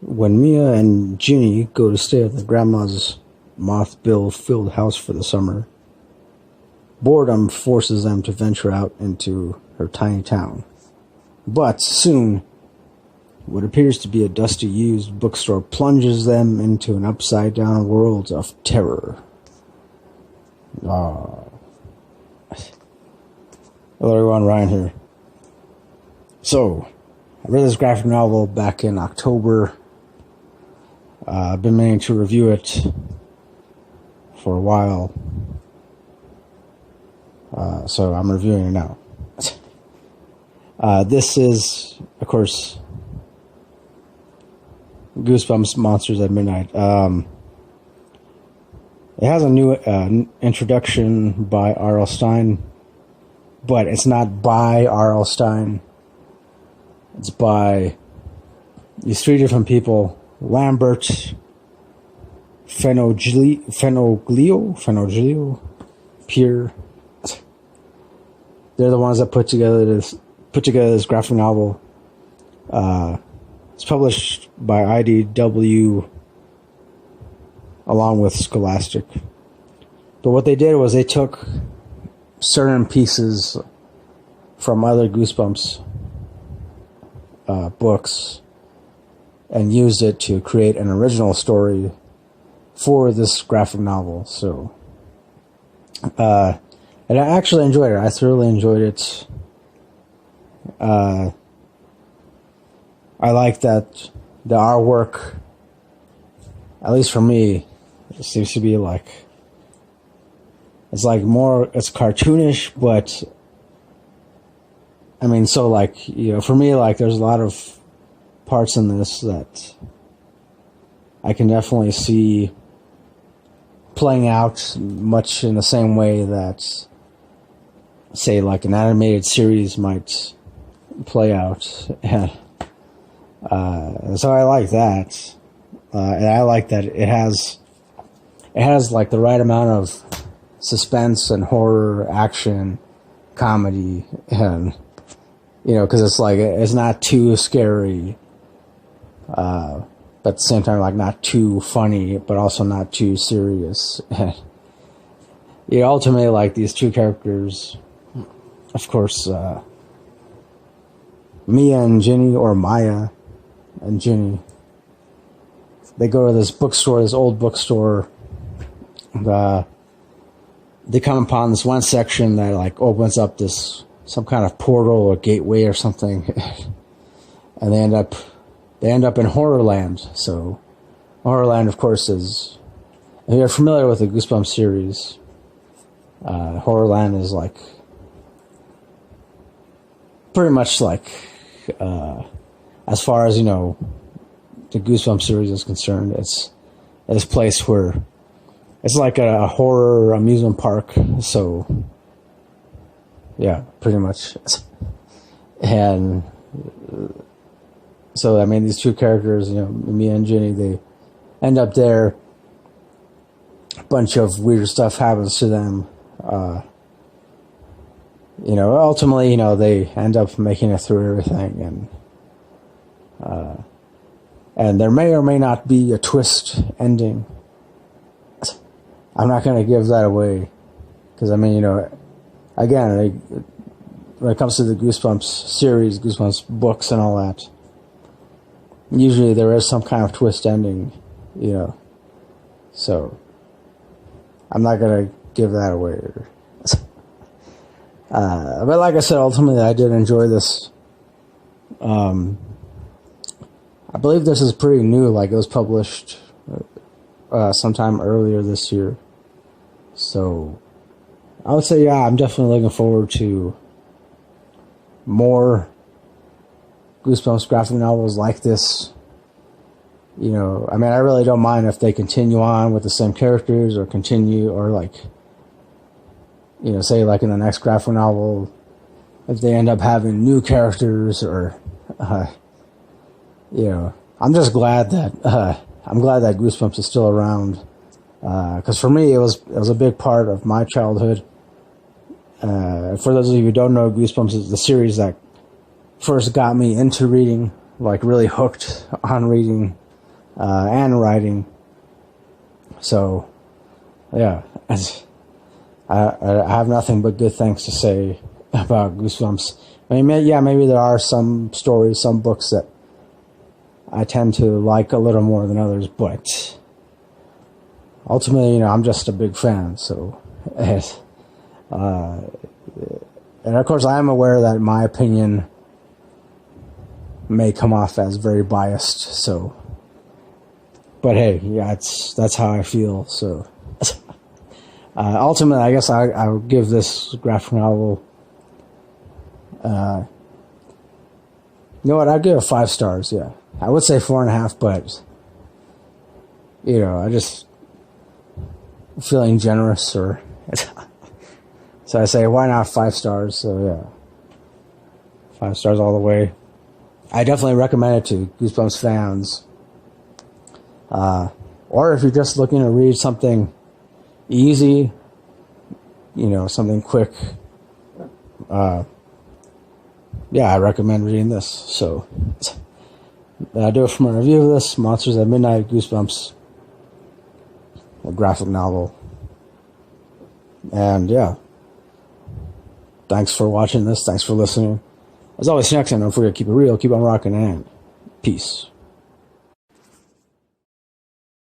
When Mia and Ginny go to stay at their grandma's moth-bill-filled house for the summer, boredom forces them to venture out into her tiny town. But soon, what appears to be a dusty used bookstore plunges them into an upside-down world of terror. Hello everyone, Ryan here. So, I read this graphic novel back in October. I've been meaning to review it for a while. So I'm reviewing it now. This is, of course, Goosebumps Monsters at Midnight. It has a new introduction by R.L. Stine, but it's not by R.L. Stine. It's by these three different people: Lambert, Fenoglio, Pierre. They're the ones that put together this graphic novel. It's published by IDW along with Scholastic. But what they did was they took certain pieces from other Goosebumps books and used it to create an original story for this graphic novel. So, and I actually enjoyed it. I thoroughly enjoyed it. I like that the artwork, at least for me, it seems to be like, it's cartoonish, but I mean, so like, you know, for me, like, there's a lot of parts in this that I can definitely see playing out much in the same way that, say, like an animated series might play out. So I like that. And I like that it has like the right amount of suspense and horror, action, comedy, and, you know, because it's like, it's not too scary, but at the same time, like, not too funny, but also not too serious. You know, ultimately, like, these two characters, of course, Mia and Ginny, or Maya and Ginny, they go to this bookstore, this old bookstore. They come upon this one section that, like, opens up some kind of portal or gateway or something, and they end up in Horrorland. So, Horrorland, of course, is, if you're familiar with the Goosebumps series, Horrorland is like pretty much like, as far as, you know, the Goosebumps series is concerned, it's this place where it's like a horror amusement park. So, yeah, pretty much. And so, I mean, these two characters, you know, Mia and Ginny, they end up there. A bunch of weird stuff happens to them. You know, ultimately, you know, they end up making it through everything, and there may or may not be a twist ending. I'm not going to give that away, because, I mean, you know, again, when it comes to the Goosebumps series, Goosebumps books and all that, usually there is some kind of twist ending, you know, so I'm not going to give that away. But like I said, ultimately, I did enjoy this. I believe this is pretty new, like, it was published sometime earlier this year. So, I would say, yeah, I'm definitely looking forward to more Goosebumps graphic novels like this. You know, I mean, I really don't mind if they continue on with the same characters, or like, you know, say, like, in the next graphic novel, if they end up having new characters, or, you know, I'm just glad that, Goosebumps is still around. Because for me, it was a big part of my childhood. For those of you who don't know, Goosebumps is the series that first got me into reading, like, really hooked on reading. and writing. So, yeah, I have nothing but good things to say about Goosebumps. I mean, yeah, maybe there are some stories, some books that I tend to like a little more than others, but ultimately, I'm just a big fan. So, and of course, I am aware that my opinion may come off as very biased. So, but hey, yeah, that's how I feel. So, ultimately, I guess I would give this graphic novel. You know what? I'd give it 5 stars. Yeah, I would say 4.5, but I just feeling generous, or so I say, why not 5 stars? So yeah, 5 stars all the way. I definitely recommend it to Goosebumps fans. Or if you're just looking to read something easy, something quick, yeah, I recommend reading this. So, I do it for my review of this, Monsters at Midnight, Goosebumps, a graphic novel. And yeah, thanks for watching this. Thanks for listening. As always, next time, don't forget to keep it real, keep on rocking, and peace.